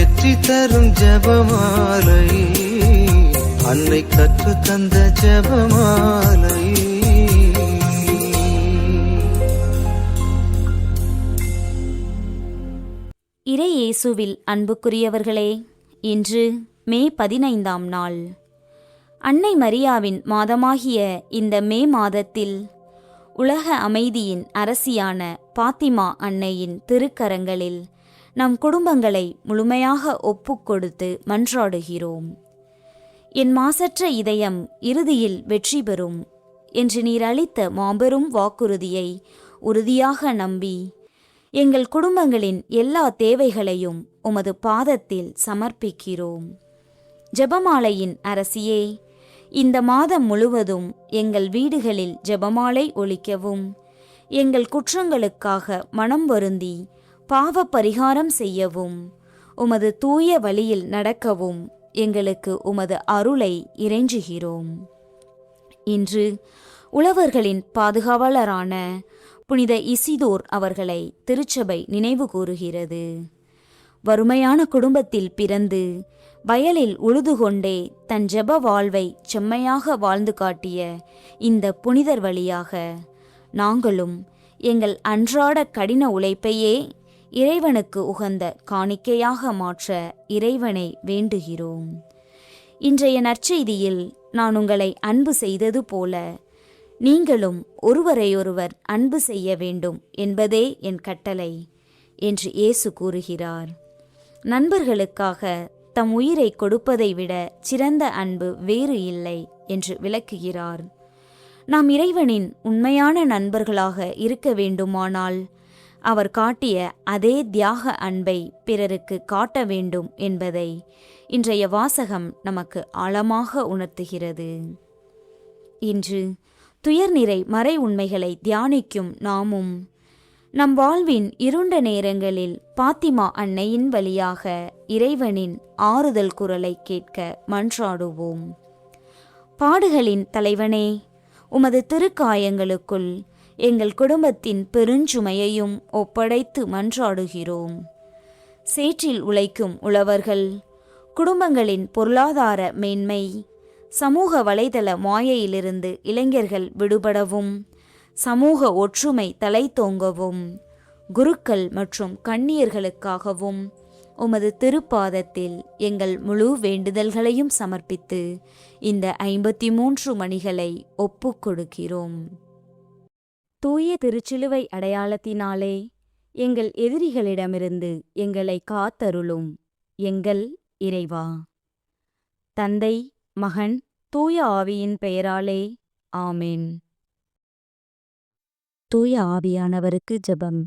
வெற்றி தரும் ஜெபமாலை, அன்னை கற்று தந்த ஜெபமாலை. இறை இயேசுவில் அன்புக்குரியவர்களே, இன்று மே 15ஆம் நாள். அன்னை மரியாவின் மாதமாகிய இந்த மே மாதத்தில் உலக அமைதியின் அரசியான பாத்திமா அன்னையின் திருக்கரங்களில் நம் குடும்பங்களை முழுமையாக ஒப்புக்கொடுத்து மன்றாடுகிறோம். என் மாசற்ற இதயம் இறுதியில் வெற்றி பெறும் என்று நீர் அளித்த மாபெரும் வாக்குறுதியை உறுதியாக நம்பி எங்கள் குடும்பங்களின் எல்லா தேவைகளையும் உமது பாதத்தில் சமர்ப்பிக்கிறோம். ஜெபமாலையின் அரசியே, இந்த மாதம் முழுவதும் எங்கள் வீடுகளில் ஜெபமாலை ஒலிக்கவும், எங்கள் குற்றங்களுக்காக மனம் வருந்தி பாவ பரிகாரம் செய்யவும், உமது தூய வழியில் நடக்கவும் எங்களுக்கு உமது அருளை இறைஞ்சுகிறோம். இன்று உழவர்களின் பாதுகாவலரான புனித இசிதோர் அவர்களை திருச்சபை நினைவு கூறுகிறது. வறுமையான குடும்பத்தில் பிறந்து வயலில் உழுது கொண்டே தன் ஜெப வாழ்வை செம்மையாக வாழ்ந்து காட்டிய இந்த புனிதர் வழியாக நாங்களும் எங்கள் அன்றாட கடின உழைப்பையே இறைவனுக்கு உகந்த காணிக்கையாக மாற்ற இறைவனை வேண்டுகிறோம். இன்றைய நற்செய்தியில் நான் உங்களை அன்பு செய்தது போல நீங்களும் ஒருவரையொருவர் அன்பு செய்ய வேண்டும் என்பதே என் கட்டளை என்று இயேசு கூறுகிறார். நண்பர்களுக்காக தம் உயிரை கொடுப்பதை விட சிறந்த அன்பு வேறு இல்லை என்று விளக்குகிறார். நாம் இறைவனின் உண்மையான நண்பர்களாக இருக்க வேண்டுமானால் அவர் காட்டிய அதே தியாக அன்பை பிறருக்கு காட்ட வேண்டும் என்பதை இன்றைய வாசகம் நமக்கு ஆழமாக உணர்த்துகிறது. இன்று துயர்நிறை மறை உண்மைகளை தியானிக்கும் நாமும் நம் வாழ்வின் இருண்ட நேரங்களில் பாத்திமா அன்னையின் வழியாக இறைவனின் ஆறுதல் குரலை கேட்க மன்றாடுவோம். பாடுகளின் தலைவனே, உமது திருக்காயங்களுக்குள் எங்கள் குடும்பத்தின் பெருஞ்சுமையையும் ஒப்படைத்து மன்றாடுகிறோம். சேற்றில் உழைக்கும் உழவர்கள், குடும்பங்களின் பொருளாதார மேன்மை, சமூக வலைதள மாயையிலிருந்து இளைஞர்கள் விடுபடவும், சமூக ஒற்றுமை தலைத்தோங்கவும், குருக்கள் மற்றும் கன்னியர்களுக்காகவும் உமது திருப்பாதத்தில் எங்கள் முழு வேண்டுதல்களையும் சமர்ப்பித்து இந்த 53 மணிகளை ஒப்புக் கொடுக்கிறோம். தூய திருச்சிலுவை அடையாளத்தினாலே எங்கள் எதிரிகளிடமிருந்து எங்களை காத்தருளும் எங்கள் இறைவா. தந்தை, மகன், தூய ஆவியின் பெயராலே ஆமென். தூய ஆவியானவருக்கு ஜெபம்.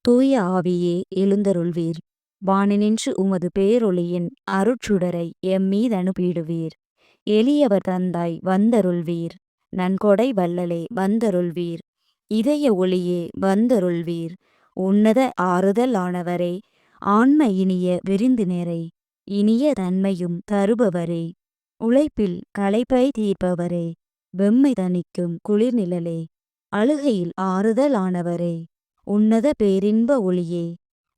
தூய ஆவியே எழுந்தருள்வீர். வானினின்று உமது பேரொளியின் அருட்சுடரை எம்மீது அனுப்பிடுவீர். எளியவர் தந்தாய் வந்தருள்வீர். நன்கொடை வள்ளலே வந்தருள்வீர். இதய ஒளியே வந்தருள்வீர். உன்னத ஆறுதல் ஆனவரே, ஆன்ம இனிய விருந்தினரே, இனிய தன்மையும் தருபவரே, உழைப்பில் களைப்பை தீர்ப்பவரே, வெம்மை தணிக்கும் குளிர்நிழலே, அழுகையில் ஆறுதல் ஆனவரே, உன்னத பேரின்ப ஒளியே,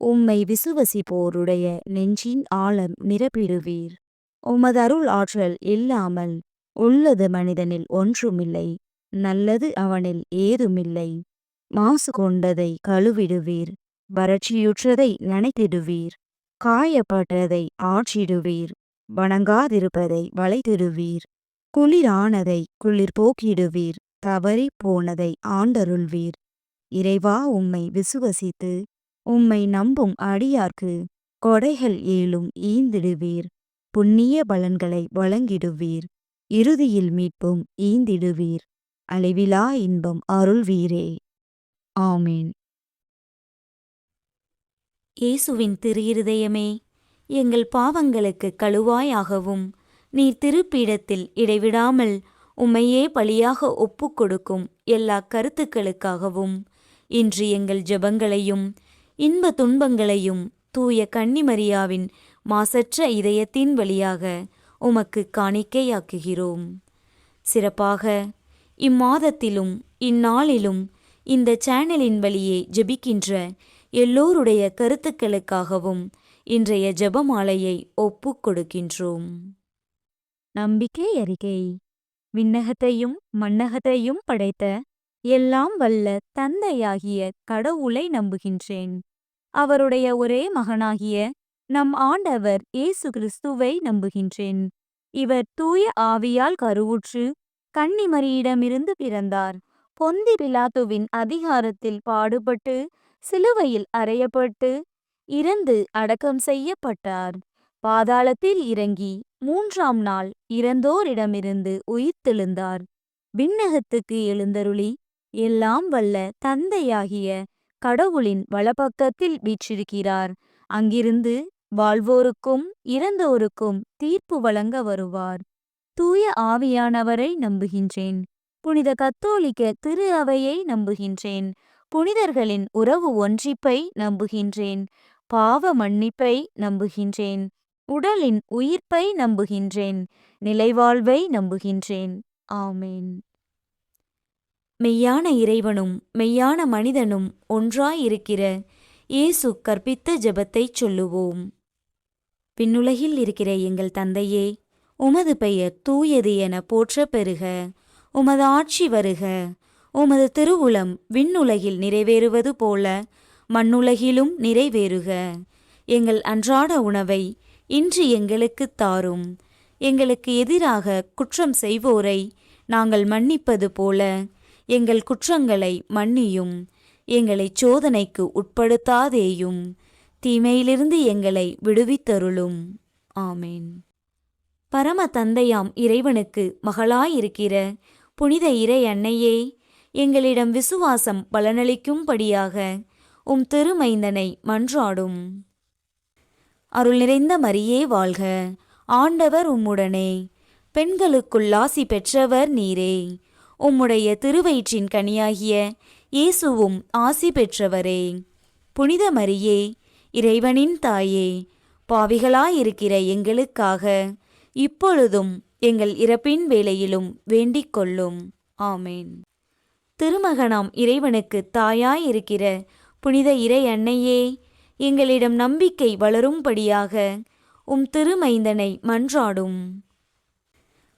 உம்மை விசுவசிப்போருடைய நெஞ்சின் ஆழம் நிரப்பிடுவீர். உமது அருள் ஆற்றல் இல்லாமல் உள்ளது மனிதனில் ஒன்றுமில்லை, நல்லது அவனில் ஏதுமில்லை. மாசு கொண்டதை கழுவிடுவீர், வறட்சியுற்றதை நனைத்திடுவீர், காயப்பட்டதை ஆற்றிடுவீர், வணங்காதிருப்பதை வளைத்திடுவீர், குளிரானதை குளிர் போக்கிடுவீர், தவறி போனதை ஆண்டருள்வீர். இறைவா, உம்மை விசுவசித்து உம்மை நம்பும் அடியார்க்கு கொடைகள் ஏழும் ஈந்திடுவீர். புண்ணிய பலன்களை வழங்கிடுவீர். இறுதியில் மீட்பும் ஈந்திடுவீர். அழிவிலா இன்பம் அருள்வீரே. ஆமீன். இயேசுவின் திரு இருதயமே, எங்கள் பாவங்களுக்கு கழுவாயாகவும் நீர் திருப்பீடத்தில் இடைவிடாமல் உம்மையே பலியாக ஒப்புக்கொடுக்கும் எல்லா கருத்துக்களுக்காகவும் இன்று எங்கள் ஜெபங்களையும் இன்ப துன்பங்களையும் தூய கன்னிமரியாவின் மாசற்ற இதயத்தின் வழியாக உமக்கு காணிக்கையாக்குகிறோம். சிறப்பாக இம்மாதத்திலும் இந்நாளிலும் இந்த சேனலின் வழியே ஜெபிக்கின்ற எல்லோருடைய கருத்துக்களுக்காகவும் இன்றைய ஜெபமாலையை ஒப்புக் கொடுக்கின்றோம். நம்பிக்கை அறிக்கை. விண்ணகத்தையும் மண்ணகத்தையும் படைத்த எல்லாம் வல்ல தந்தையாகிய கடவுளை நம்புகின்றேன். அவருடைய ஒரே மகனாகிய நம் ஆண்டவர் இயேசு கிறிஸ்துவை நம்புகின்றேன். இவர் தூய ஆவியால் கருவுற்று கன்னிமரியிடமிருந்து பிறந்தார். பொந்தி பிலாத்துவின் அதிகாரத்தில் பாடுபட்டு சிலுவையில் அறையப்பட்டு இறந்து அடக்கம் செய்யப்பட்டார். பாதாளத்தில் இறங்கி 3ஆம் நாள் இறந்தோரிடமிருந்து உயிர்த்தெழுந்தார். விண்ணகத்துக்கு எழுந்தருளி எல்லாம் வல்ல தந்தையாகிய கடவுளின் வலப்பக்கத்தில் வீற்றிருக்கிறார். அங்கிருந்து வாழ்வோருக்கும் இறந்தோருக்கும் தீர்ப்பு வழங்க வருவார். தூய ஆவியானவரை நம்புகின்றேன். புனித கத்தோலிக்க திரு அவையை நம்புகின்றேன். புனிதர்களின் உறவு ஒன்றிப்பை நம்புகின்றேன். பாவ மன்னிப்பை நம்புகின்றேன். உடலின் உயிர்ப்பை நம்புகின்றேன். நிலைவாழ்வை நம்புகின்றேன். ஆமேன். மெய்யான இறைவனும் மெய்யான மனிதனும் ஒன்றாயிருக்கிற இயேசு கற்பித்த ஜெபத்தைச் சொல்லுவோம். விண்ணுலகில் இருக்கிற எங்கள் தந்தையே, உமது பெயர் தூயது என போற்றப் பெறுக. உமது ஆட்சி வருக. உமது திருவுளம் விண்ணுலகில் நிறைவேறுவது போல மண்ணுலகிலும் நிறைவேறுக. எங்கள் அன்றாட உணவை இன்று எங்களுக்குத் தாரும். எங்களுக்கு எதிராக குற்றம் செய்வோரை நாங்கள் மன்னிப்பது போல எங்கள் குற்றங்களை மன்னியும். எங்களைச் சோதனைக்கு உட்படுத்தாதேயும். தீமையிலிருந்து எங்களை விடுவித்தருளும். ஆமேன். பரம தந்தையாம் இறைவனுக்கு மகளாயிருக்கிற புனித இறை அன்னையே, எங்களிடம் விசுவாசம் பலனளிக்கும்படியாக உம் திருமைந்தனை மன்றாடும். அருள் நிறைந்த மரியே வாழ்க. ஆண்டவர் உம்முடனே. பெண்களுக்குள் ஆசி பெற்றவர் நீரே. உம்முடைய திருவயிற்றின் கனியாகிய இயேசுவும் ஆசி பெற்றவரே. புனித மரியே, இறைவனின் தாயே, பாவிகளாயிருக்கிற எங்களுக்காக இப்பொழுதும் எங்கள் இறப்பின் வேளையிலும் வேண்டிக் கொள்ளும். ஆமேன். திருமகனாம் இறைவனுக்கு தாயாயிருக்கிற புனித இறை அன்னையே, எங்களிடம் நம்பிக்கை வளரும்படியாக உம் திருமைந்தனை மன்றாடும்.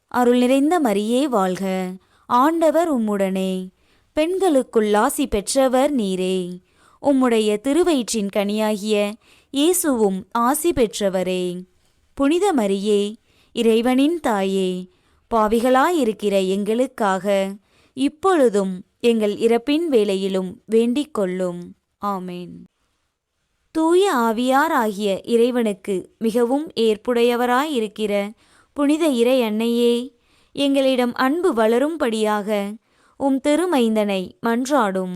அருள் நிறைந்த மரியே வாழ்க. ஆண்டவர் உம்முடனே. பெண்களுக்குள் ஆசி பெற்றவர் நீரே. உம்முடைய திருவயிற்றின் கனியாகிய இயேசுவும் ஆசி பெற்றவரே. புனித மரியே, இறைவனின் தாயே, பாவிகளாயிருக்கிற எங்களுக்காக இப்பொழுதும் எங்கள் இறப்பின் வேளையிலும் வேண்டிக் கொள்ளும். ஆமேன். தூய ஆவியாராகிய இறைவனுக்கு மிகவும் ஏற்புடையவராயிருக்கிற புனித இறை அன்னையே, எங்களிடம் அன்பு வளரும்படியாக உம் திருமைந்தனை மன்றாடும்.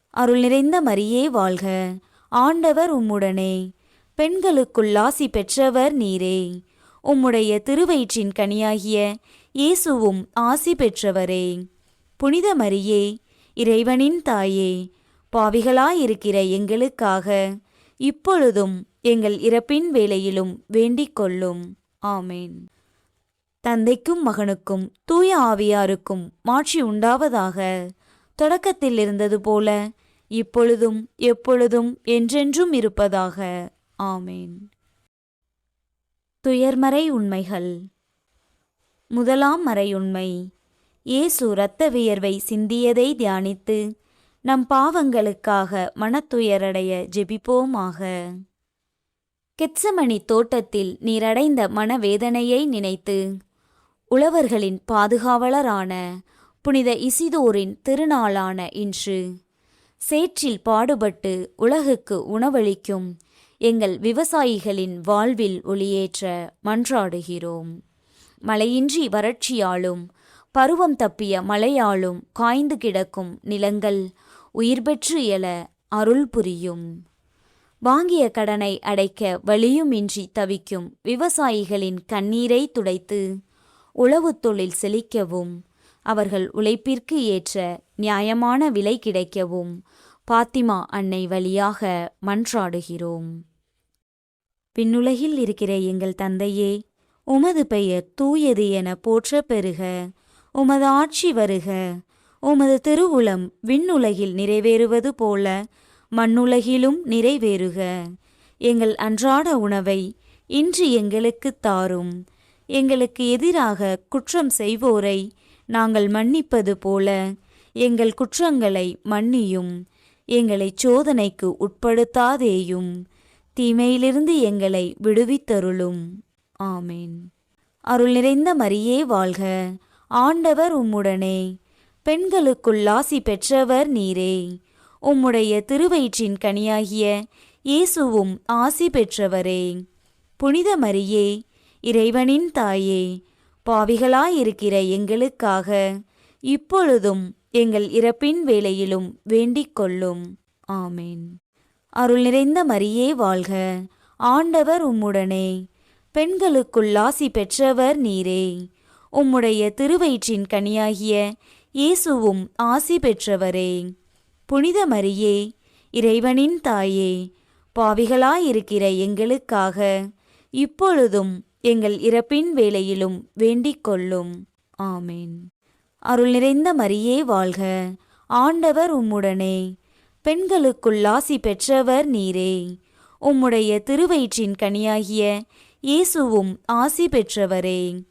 அருள் நிறைந்த மரியே வாழ்க. ஆண்டவர் உம்முடனே. பெண்களுக்குள் ஆசி பெற்றவர் நீரே. உம்முடைய திருவயிற்றின் கனியாகிய இயேசுவும் ஆசி பெற்றவரே. புனித மரியே, இறைவனின் தாயே, பாவிகளாயிருக்கிற எங்களுக்காக இப்பொழுதும் எங்கள் இறப்பின் வேளையிலும் வேண்டிக் கொள்ளும். ஆமேன். தந்தைக்கும் மகனுக்கும் தூய ஆவியாருக்கும் மாட்சி உண்டாவதாக. தொடக்கத்தில் இருந்தது போல இப்பொழுதும் எப்பொழுதும் என்றென்றும் இருப்பதாக. ஆமேன். துயர்மறை உண்மைகள். முதலாம் மறை உண்மை. இயேசு இரத்த வியர்வை சிந்தியதை தியானித்து நம் பாவங்களுக்காக மனத்துயரடைய ஜெபிப்போமாக. கெத்சமனி தோட்டத்தில் நீரடைந்த மனவேதனையை நினைத்து உழவர்களின் பாதுகாவலரான புனித இசிதோரின் திருநாளான இன்று சேற்றில் பாடுபட்டு உலகுக்கு உணவளிக்கும் எங்கள் விவசாயிகளின் வாழ்வில் ஒளியேற்ற மன்றாடுகிறோம். மழையின்றி வறட்சியாலும் பருவம் தப்பிய மழையாலும் காய்ந்து கிடக்கும் நிலங்கள் உயிர் பெற்று எழ அருள் புரியும். வாங்கிய கடனை அடைக்க வழியுமின்றி தவிக்கும் விவசாயிகளின் கண்ணீரை துடைத்து உழவுத் தொழில் செழிக்கவும் அவர்கள் உழைப்பிற்கு ஏற்ற நியாயமான விலை கிடைக்கவும் பாத்திமா அன்னை வழியாக மன்றாடுகிறோம். விண்ணுலகில் இருக்கிற எங்கள் தந்தையே, உமது பெயர் தூயது என போற்றப் பெறுக. உமது ஆட்சி வருக. உமது திருவுளம் விண்ணுலகில் நிறைவேறுவது போல மண்ணுலகிலும் நிறைவேறுக. எங்கள் அன்றாட உணவை இன்று எங்களுக்குத் தாரும். எங்களுக்கு எதிராக குற்றம் செய்வோரை நாங்கள் மன்னிப்பது போல எங்கள் குற்றங்களை மன்னியும். எங்களைச் சோதனைக்கு உட்படுத்தாதேயும், தீமையிலிருந்து எங்களை விடுவித்தருளும். ஆமேன். அருள் நிறைந்த மரியே வாழ்க, ஆண்டவர் உம்முடனே, பெண்களுக்குள் ஆசி பெற்றவர் நீரே. உம்முடைய திருவயிற்றின் கனியாகிய இயேசுவும் ஆசி பெற்றவரே. புனித மரியே, இறைவனின் தாயே, பாவிகளாயிருக்கிற எங்களுக்காக இப்பொழுதும் எங்கள் இறப்பின் வேளையிலும் வேண்டிக் கொள்ளும். ஆமேன். அருள் நிறைந்த மரியே வாழ்க, ஆண்டவர் உம்முடனே, பெண்களுக்குள் ஆசி பெற்றவர் நீரே. உம்முடைய திருவயிற்றின் கனியாகிய இயேசுவும் ஆசி பெற்றவரே. புனித மரியே, இறைவனின் தாயே, பாவிகளாயிருக்கிற எங்களுக்காக இப்பொழுதும் எங்கள் இறப்பின் வேளையிலும் வேண்டிக் கொள்ளும். ஆமேன். அருள் நிறைந்த மரியே வாழ்க, ஆண்டவர் உம்முடனே, பெண்களுக்குள் ஆசி பெற்றவர் நீரே. உம்முடைய திருவயிற்றின் கனியாகிய இயேசுவும் ஆசி பெற்றவரே.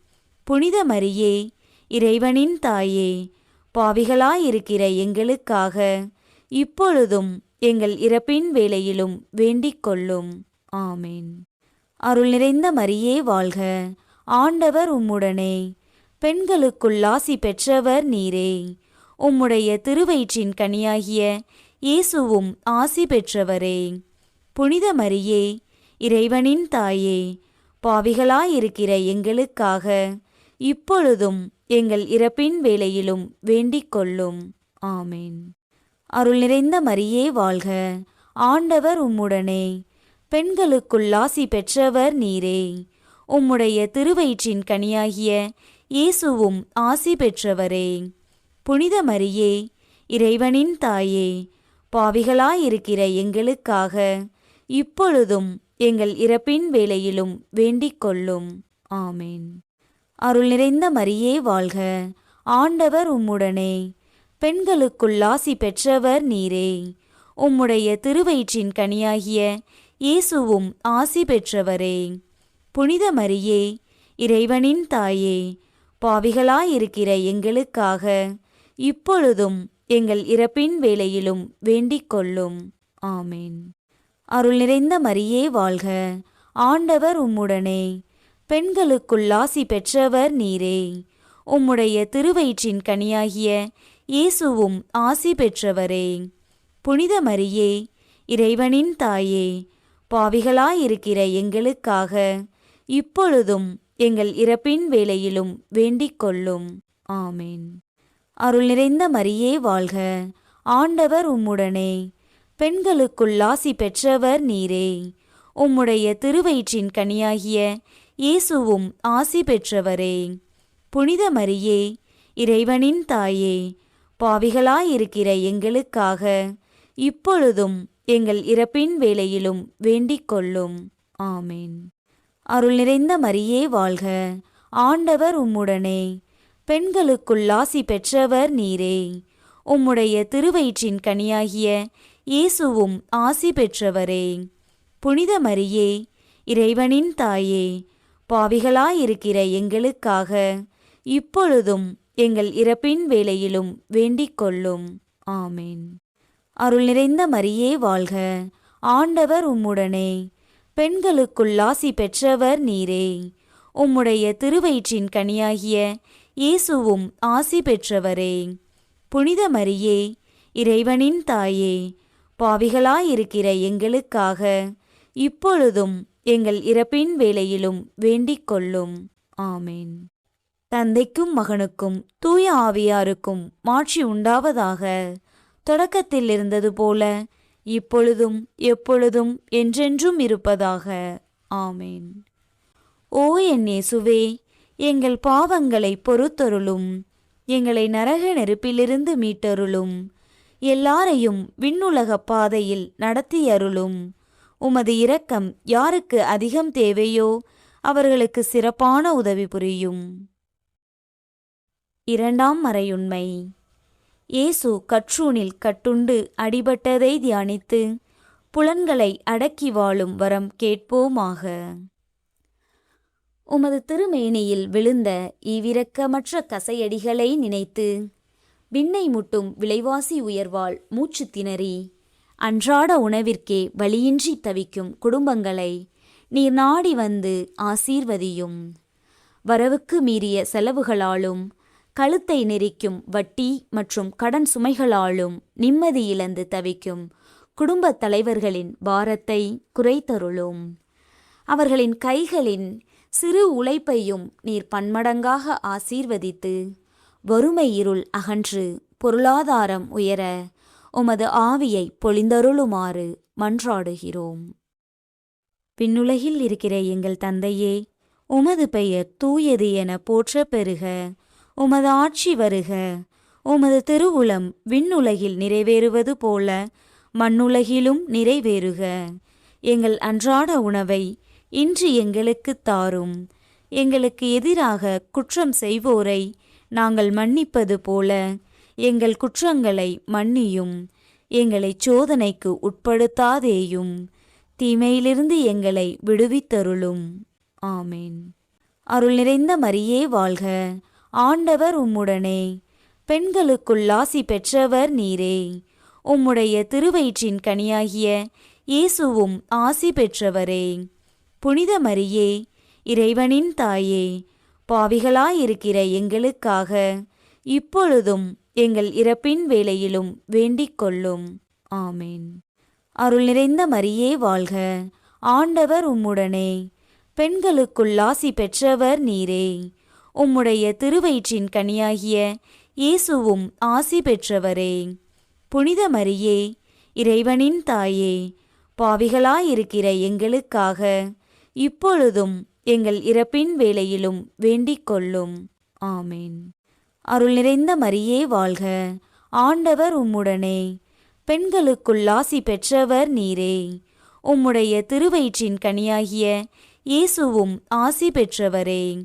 புனித மரியே, இறைவனின் தாயே, பாவிகளாயிருக்கிற எங்களுக்காக இப்பொழுதும் எங்கள் இறப்பின் வேளையிலும் வேண்டிக் கொள்ளும். ஆமேன். அருள் நிறைந்த மரியே வாழ்க, ஆண்டவர் உம்முடனே, பெண்களுக்குள் ஆசி பெற்றவர் நீரே. உம்முடைய திருவயிற்றின் கனியாகிய இயேசுவும் ஆசி பெற்றவரே. புனித மரியே, இறைவனின் தாயே, பாவிகளாயிருக்கிற எங்களுக்காக இப்பொழுதும் எங்கள் இறப்பின் வேளையிலும் வேண்டிக் கொள்ளும். ஆமேன். அருள் நிறைந்த மரியே வாழ்க, ஆண்டவர் உம்முடனே, பெண்களுக்குள் ஆசி பெற்றவர் நீரே. உம்முடைய திருவயிற்றின் கனியாகிய இயேசுவும் ஆசி பெற்றவரே. புனித மரியே, இறைவனின் தாயே, பாவிகளாயிருக்கிற எங்களுக்காக இப்பொழுதும் எங்கள் இறப்பின் வேளையிலும் வேண்டிக் கொள்ளும். ஆமேன். அருள் நிறைந்த மரியே வாழ்க, ஆண்டவர் உம்முடனே, பெண்களுக்குள் ஆசி பெற்றவர் நீரே. உம்முடைய திருவயிற்றின் கனியாகிய இயேசுவும் ஆசி பெற்றவரே. புனித மரியே, இறைவனின் தாயே, பாவிகளாயிருக்கிற எங்களுக்காக இப்பொழுதும் எங்கள் இறப்பின் வேளையிலும் வேண்டிக் கொள்ளும். ஆமேன். அருள் நிறைந்த மரியே வாழ்க, ஆண்டவர் உம்முடனே, பெண்களுக்குள் ஆசி பெற்றவர் நீரே. உம்முடைய திருவயிற்றின் கனியாகிய இயேசுவும் ஆசி பெற்றவரே. புனித மரியே, இறைவனின் தாயே, பாவிகளாயிருக்கிற எங்களுக்காக இப்பொழுதும் எங்கள் இறப்பின் வேளையிலும் வேண்டிக் கொள்ளும். ஆமேன். அருள் நிறைந்த மரியே வாழ்க, ஆண்டவர் உம்முடனே, பெண்களுக்குள் ஆசி பெற்றவர் நீரே. உம்முடைய திருவயிற்றின் கனியாகிய இயேசுவும் ஆசி பெற்றவரே. புனித மரியே, இறைவனின் தாயே, பாவிகளாயிருக்கிற எங்களுக்காக இப்பொழுதும் எங்கள் இறப்பின் வேளையிலும் வேண்டிக் கொள்ளும். ஆமேன். அருள் நிறைந்த மரியே வாழ்க, ஆண்டவர் உம்முடனே, பெண்களுக்குள் ஆசி பெற்றவர் நீரே. உம்முடைய திருவயிற்றின் கனியாகிய இயேசுவும் ஆசி பெற்றவரே. புனித மரியே, இறைவனின் தாயே, பாவிகளாயிருக்கிற எங்களுக்காக இப்பொழுதும் எங்கள் இறப்பின் வேளையிலும் வேண்டிக் கொள்ளும். ஆமேன். அருள் நிறைந்த மரியே வாழ்க, ஆண்டவர் உம்முடனே, பெண்களுக்குள் ஆசி பெற்றவர் நீரே. உம்முடைய திருவயிற்றின் கனியாகிய இயேசுவும் ஆசி பெற்றவரே. புனித மரியே, இறைவனின் தாயே, பாவிகளாயிருக்கிற எங்களுக்காக இப்பொழுதும் எங்கள் இறப்பின் வேளையிலும் வேண்டிக் கொள்ளும். ஆமேன். தந்தைக்கும் மகனுக்கும் தூய ஆவியாருக்கும் மாட்சி உண்டாவதாக. தொடக்கத்தில் இருந்தது போல இப்பொழுதும் எப்பொழுதும் என்றென்றும் இருப்பதாக. ஆமேன். ஓ என் இயேசுவே, எங்கள் பாவங்களை பொறுத்தருளும். எங்களை நரக நெருப்பிலிருந்து மீட்டருளும். எல்லாரையும் விண்ணுலக பாதையில் நடத்தியருளும். உமது இரக்கம் யாருக்கு அதிகம் தேவையோ அவர்களுக்கு சிறப்பான உதவி புரியும். இரண்டாம் மறையுண்மை. இயேசு கற்றூனில் கட்டுண்டு அடிபட்டதை தியானித்து புலன்களை அடக்கி வாழும் வரம் கேட்போமாக. உமது திருமேனியில் விழுந்த ஈவிரக்கமற்ற கசையடிகளை நினைத்து விண்ணை முட்டும் விலைவாசி உயர்வால் மூச்சு திணறி அன்றாட உணவிற்கே வழியின்றி தவிக்கும் குடும்பங்களை நீர் நாடி வந்து ஆசீர்வதியும். வரவுக்கு மீறிய செலவுகளாலும் கழுத்தை நெரிக்கும் வட்டி மற்றும் கடன் சுமைகளாலும் நிம்மதி இழந்து தவிக்கும் குடும்பத் தலைவர்களின் பாரத்தை குறைத்தருளும். அவர்களின் கைகளின் சிறு உழைப்பையும் நீர் பன்மடங்காக ஆசீர்வதித்து வறுமை இருள் அகன்று பொருளாதாரம் உயர உமது ஆவியை பொழிந்தருளுமாறு மன்றாடுகிறோம். விண்ணுலகில் இருக்கிற எங்கள் தந்தையே, உமது பெயர் தூயது என போற்றப் பெறுக. உமது ஆட்சி வருக. உமது திருவுளம் விண்ணுலகில் நிறைவேறுவது போல மண்ணுலகிலும் நிறைவேறுக. எங்கள் அன்றாட உணவை இன்று எங்களுக்குத் தாரும். எங்களுக்கு எதிராக குற்றம் செய்வோரை நாங்கள் மன்னிப்பது போல எங்கள் குற்றங்களை மன்னியும். எங்களை சோதனைக்கு உட்படுத்தாதேயும், தீமையிலிருந்து எங்களை விடுவித்தருளும். ஆமேன். அருள் நிறைந்த மரியே வாழ்க. ஆண்டவர் உம்முடனே. பெண்களுக்குள் ஆசி பெற்றவர் நீரே. உம்முடைய திருவயிற்றின் கனியாகிய இயேசுவும் ஆசி பெற்றவரே. புனித மரியே, இறைவனின் தாயே, பாவிகளாயிருக்கிற எங்களுக்காக இப்பொழுதும் எங்கள் இறப்பின் வேளையிலும் வேண்டிக் கொள்ளும். ஆமேன். அருள் நிறைந்த மரியே வாழ்க. ஆண்டவர் உம்முடனே. பெண்களுக்குள் ஆசி பெற்றவர் நீரே. உம்முடைய திருவயிற்றின் கனியாகிய இயேசுவும் ஆசி பெற்றவரே. புனித மரியே, இறைவனின் தாயே, பாவிகளாயிருக்கிற எங்களுக்காக இப்பொழுதும் எங்கள் இறப்பின் வேளையிலும் வேண்டிக் கொள்ளும். ஆமேன். அருள் நிறைந்த மரியே வாழ்க. ஆண்டவர் உம்முடனே. பெண்களுக்குள் ஆசி பெற்றவர் நீரே. உம்முடைய திருவயிற்றின் கனியாகிய இயேசுவும் ஆசி பெற்றவரே.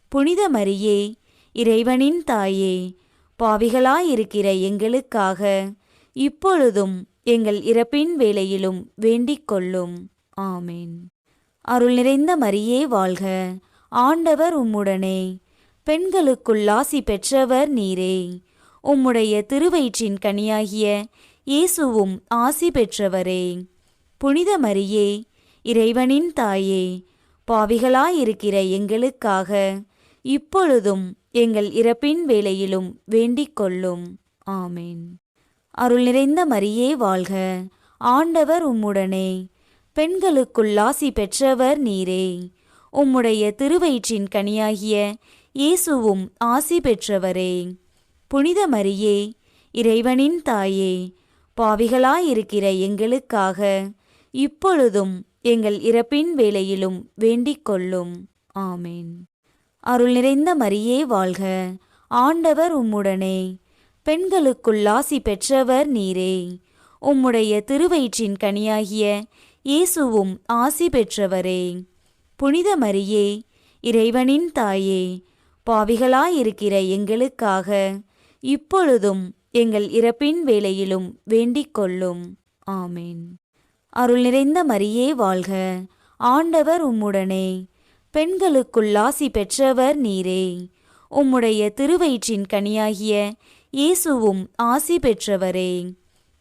புனித மரியே, இறைவனின் தாயே, பாவிகளாயிருக்கிற எங்களுக்காக இப்பொழுதும் எங்கள் இறப்பின் வேளையிலும் வேண்டிக் கொள்ளும். ஆமேன். அருள் நிறைந்த மரியே வாழ்க. ஆண்டவர் உம்முடனே. பெண்களுக்குள் ஆசி பெற்றவர் நீரே. உம்முடைய திருவயிற்றின் கனியாகிய இயேசுவும் ஆசி பெற்றவரே. புனித மரியே, இறைவனின் தாயே, பாவிகளாயிருக்கிற எங்களுக்காக இப்பொழுதும் எங்கள் இறப்பின் வேளையிலும் வேண்டிக் கொள்ளும். ஆமேன். அருள் நிறைந்த மரியே வாழ்க. ஆண்டவர் உம்முடனே. பெண்களுக்குள் ஆசி பெற்றவர் நீரே. உம்முடைய திருவயிற்றின் கனியாகிய இயேசுவும் ஆசி பெற்றவரே. புனித மரியே, இறைவனின் தாயே, பாவிகளாயிருக்கிற எங்களுக்காக இப்பொழுதும் எங்கள் இறப்பின் வேளையிலும் வேண்டிக் கொள்ளும். ஆமேன். அருள் நிறைந்த மரியே வாழ்க. ஆண்டவர் உம்முடனே. பெண்களுக்குள் ஆசி பெற்றவர் நீரே. உம்முடைய திருவயிற்றின் கனியாகிய இயேசுவும் ஆசி பெற்றவரே. புனித மரியே, இறைவனின் தாயே, பாவிகளாயிருக்கிற எங்களுக்காக இப்பொழுதும் எங்கள் இறப்பின் வேளையிலும் வேண்டிக் கொள்ளும். ஆமேன். அருள் நிறைந்த மரியே வாழ்க. ஆண்டவர் உம்முடனே. பெண்களுக்குள் ஆசி பெற்றவர் நீரே. உம்முடைய திருவயிற்றின் கனியாகிய இயேசுவும் ஆசி பெற்றவரே.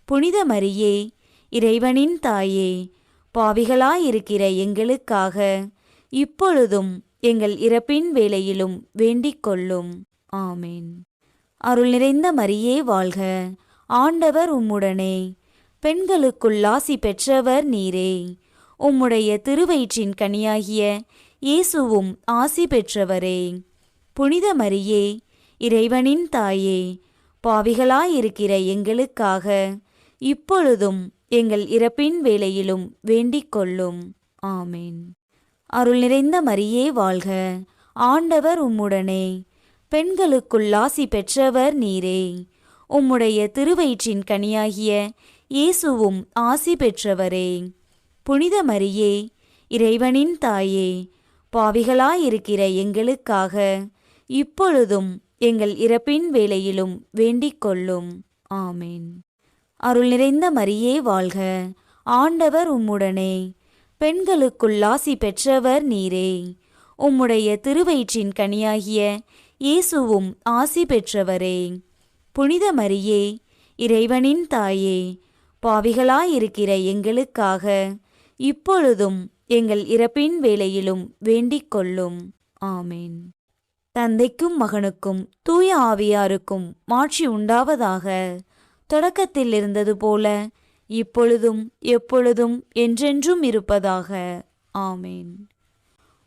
புனித மரியே, இறைவனின் தாயே, பாவிகளாயிருக்கிற எங்களுக்காக இப்பொழுதும் எங்கள் இறப்பின் வேளையிலும் வேண்டிக் கொள்ளும். ஆமேன். அருள் நிறைந்த மரியே வாழ்க. ஆண்டவர் உம்முடனே. பெண்களுக்குள் ஆசி பெற்றவர் நீரே. உம்முடைய திருவயிற்றின் கனியாகிய இயேசுவும் ஆசி பெற்றவரே. புனித மரியே, இறைவனின் தாயே, பாவிகளாயிருக்கிற எங்களுக்காக இப்பொழுதும் எங்கள் இறப்பின் வேளையிலும் வேண்டிக் கொள்ளும். ஆமேன். அருள் நிறைந்த மரியே வாழ்க. ஆண்டவர் உம்முடனே. பெண்களுக்குள் ஆசி பெற்றவர் நீரே. உம்முடைய திருவயிற்றின் கனியாகிய இயேசுவும் ஆசி பெற்றவரே. புனித மரியே, இறைவனின் தாயே, பாவிகளாயிருக்கிற எங்களுக்காக இப்பொழுதும் எங்கள் இறப்பின் வேளையிலும் வேண்டிக் கொள்ளும். ஆமேன். அருள் நிறைந்த மரியே வாழ்க. ஆண்டவர் உம்முடனே, பெண்களுக்குள் ஆசி பெற்றவர் நீரே. உம்முடைய திருவயிற்றின் கனியாகிய இயேசுவும் ஆசி பெற்றவரே. புனித மரியே, இறைவனின் தாயே, பாவிகளாயிருக்கிற எங்களுக்காக இப்பொழுதும் எங்கள் இறப்பின் வேளையிலும் வேண்டிக் கொள்ளும். ஆமேன். தந்தைக்கும் மகனுக்கும் தூய ஆவியாருக்கும் மாட்சி உண்டாவதாக. தொடக்கத்தில் இருந்தது போல இப்பொழுதும் எப்பொழுதும் என்றென்றும் இருப்பதாக. ஆமேன்.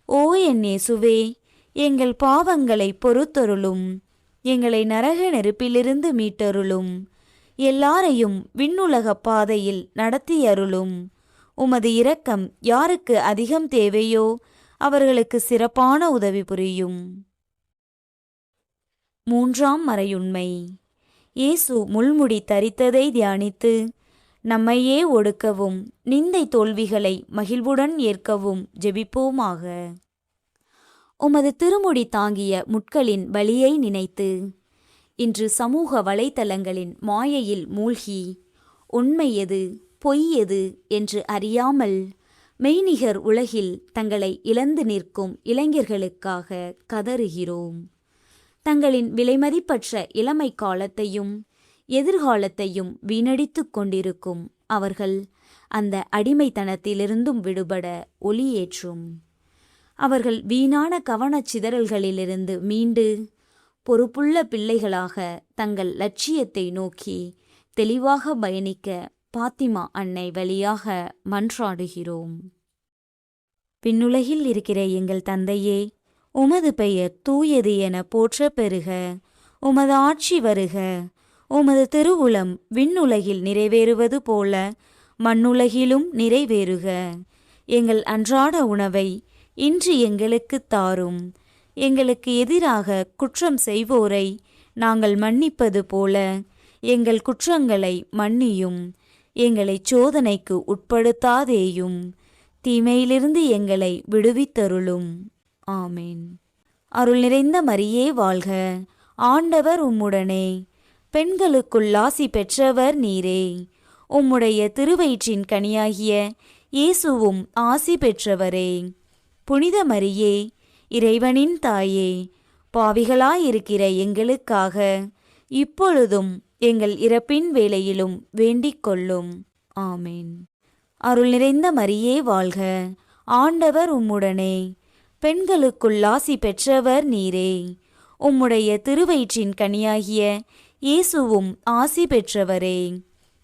ஓ என் இயேசுவே, எங்கள் பாவங்களை பொறுத்தருளும். எங்களை நரக நெருப்பிலிருந்து மீட்டருளும். எல்லாரையும் விண்ணுலக பாதையில் நடத்தியருளும். உமது இரக்கம் யாருக்கு அதிகம் தேவையோ அவர்களுக்கு சிறப்பான உதவி புரியும். மூன்றாம் மறையுண்மை. இயேசு முள்முடி தரித்ததை தியானித்து நம்மையே ஒடுக்கவும் நிந்தை தோல்விகளை மகிழ்வுடன் ஏற்கவும் ஜெபிப்போமாக. உமது திருமுடி தாங்கிய முட்களின் வலியை நினைத்து இன்று சமூக வலைத்தளங்களின் மாயையில் மூழ்கி உண்மை எது பொய் எது என்று அறியாமல் மெய்நிகர் உலகில் தங்களை இழந்து நிற்கும் இளைஞர்களுக்காக கதறுகிறோம். தங்களின் விலைமதிப்பற்ற இளமை காலத்தையும் எதிர்காலத்தையும் வீணடித்துக் கொண்டிருக்கும் அவர்கள் அந்த அடிமைத்தனத்திலிருந்தும் விடுபட ஒளியேற்றும். அவர்கள் வீணான கவனச்சிதறல்களிலிருந்து மீண்டு பொறுப்புள்ள பிள்ளைகளாக தங்கள் லட்சியத்தை நோக்கி தெளிவாக பயணிக்க பாத்திமா அன்னை வழியாக மன்றாடுகிறோம். விண்ணுலகில் இருக்கிற எங்கள் தந்தையே, உமது பெயர் தூயது என போற்ற பெறுக. உமது ஆட்சி வருக. உமது திருவுளம் விண்ணுலகில் நிறைவேறுவது போல மண்ணுலகிலும் நிறைவேறுக. எங்கள் அன்றாட உணவை இன்று எங்களுக்குத் தாரும். எங்களுக்கு எதிராக குற்றம் செய்வோரை நாங்கள் மன்னிப்பது போல எங்கள் குற்றங்களை மன்னியும். எங்களை சோதனைக்கு உட்படுத்தாதேயும், தீமையிலிருந்து எங்களை விடுவித்தருளும். ஆமேன். அருள் நிறைந்த மரியே வாழ்க. ஆண்டவர் உம்முடனே, பெண்களுக்குள் ஆசி பெற்றவர் நீரே. உம்முடைய திருவயிற்றின் கனியாகிய இயேசுவும் ஆசி பெற்றவரே. புனித மரியே, இறைவனின் தாயே, பாவிகளாயிருக்கிற எங்களுக்காக இப்பொழுதும் எங்கள் இறப்பின் வேளையிலும் வேண்டிக் கொள்ளும். ஆமேன். அருள் நிறைந்த மரியே வாழ்க. ஆண்டவர் உம்முடனே, பெண்களுக்குள் ஆசி பெற்றவர் நீரே. உம்முடைய திருவயிற்றின் கனியாகிய இயேசுவும் ஆசி பெற்றவரே.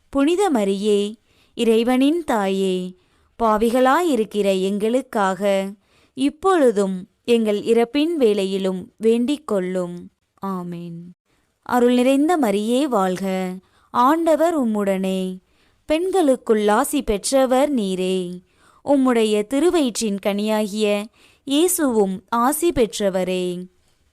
புனித மரியே, இறைவனின் தாயே, பாவிகளாயிருக்கிற எங்களுக்காக இப்பொழுதும் எங்கள் இறப்பின் வேளையிலும் வேண்டிக் கொள்ளும். ஆமேன். அருள் நிறைந்த மரியே வாழ்க. ஆண்டவர் உம்முடனே, பெண்களுக்குள் ஆசி பெற்றவர் நீரே. உம்முடைய திருவயிற்றின் கனியாகிய இயேசுவும் ஆசி பெற்றவரே.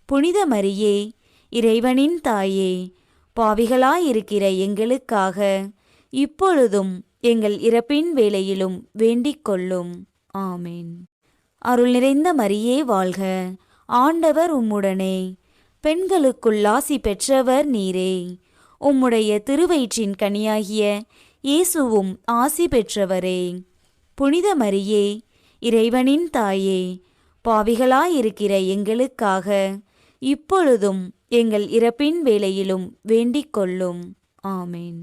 புனித மரியே, இறைவனின் தாயே, பாவிகளாயிருக்கிற எங்களுக்காக இப்பொழுதும் எங்கள் இறப்பின் வேளையிலும் வேண்டிக் கொள்ளும். ஆமேன். அருள் நிறைந்த மரியே வாழ்க. ஆண்டவர் உம்முடனே, பெண்களுக்குள் ஆசி பெற்றவர் நீரே. உம்முடைய திருவயிற்றின் கனியாகிய இயேசுவும் ஆசி பெற்றவரே. புனித மரியே, இறைவனின் தாயே, பாவிகளாயிருக்கிற எங்களுக்காக இப்பொழுதும் எங்கள் இறப்பின் வேளையிலும் வேண்டிக் கொள்ளும். ஆமேன்.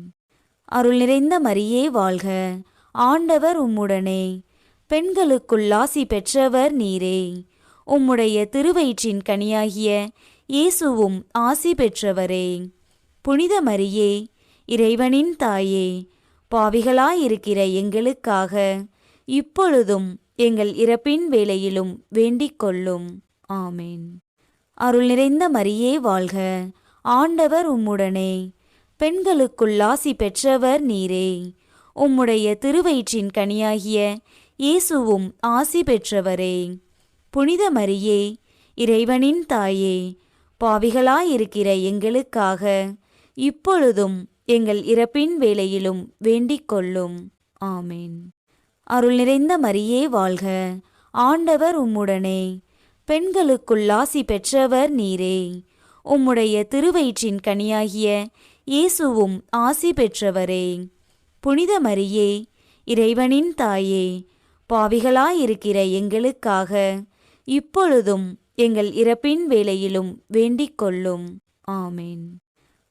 அருள் நிறைந்த மரியே வாழ்க. ஆண்டவர் உம்முடனே, பெண்களுக்குள் ஆசி பெற்றவர் நீரே. உம்முடைய திருவயிற்றின் கனியாகிய இயேசுவும் ஆசி பெற்றவரே. புனித மரியே, இறைவனின் தாயே, பாவிகளாயிருக்கிற எங்களுக்காக இப்பொழுதும் எங்கள் இறப்பின் வேளையிலும் வேண்டிக் கொள்ளும். ஆமேன். அருள் நிறைந்த மரியே வாழ்க. ஆண்டவர் உம்முடனே, பெண்களுக்குள் ஆசி பெற்றவர் நீரே. உம்முடைய திருவயிற்றின் கனியாகிய இயேசுவும் ஆசி பெற்றவரே. புனித மரியே, இறைவனின் தாயே, பாவிகளாயிருக்கிற எங்களுக்காக இப்பொழுதும் எங்கள் இறப்பின் வேளையிலும் வேண்டிக் கொள்ளும். ஆமேன். அருள் நிறைந்த மரியே வாழ்க. ஆண்டவர் உம்முடனே, பெண்களுக்குள் ஆசி பெற்றவர் நீரே. உம்முடைய திருவயிற்றின் கனியாகிய இயேசுவும் ஆசி பெற்றவரே. புனித மரியே, இறைவனின் தாயே, பாவிகளாயிருக்கிற எங்களுக்காக இப்பொழுதும் எங்கள் இறப்பின் வேளையிலும் வேண்டிக் கொள்ளும். ஆமேன்.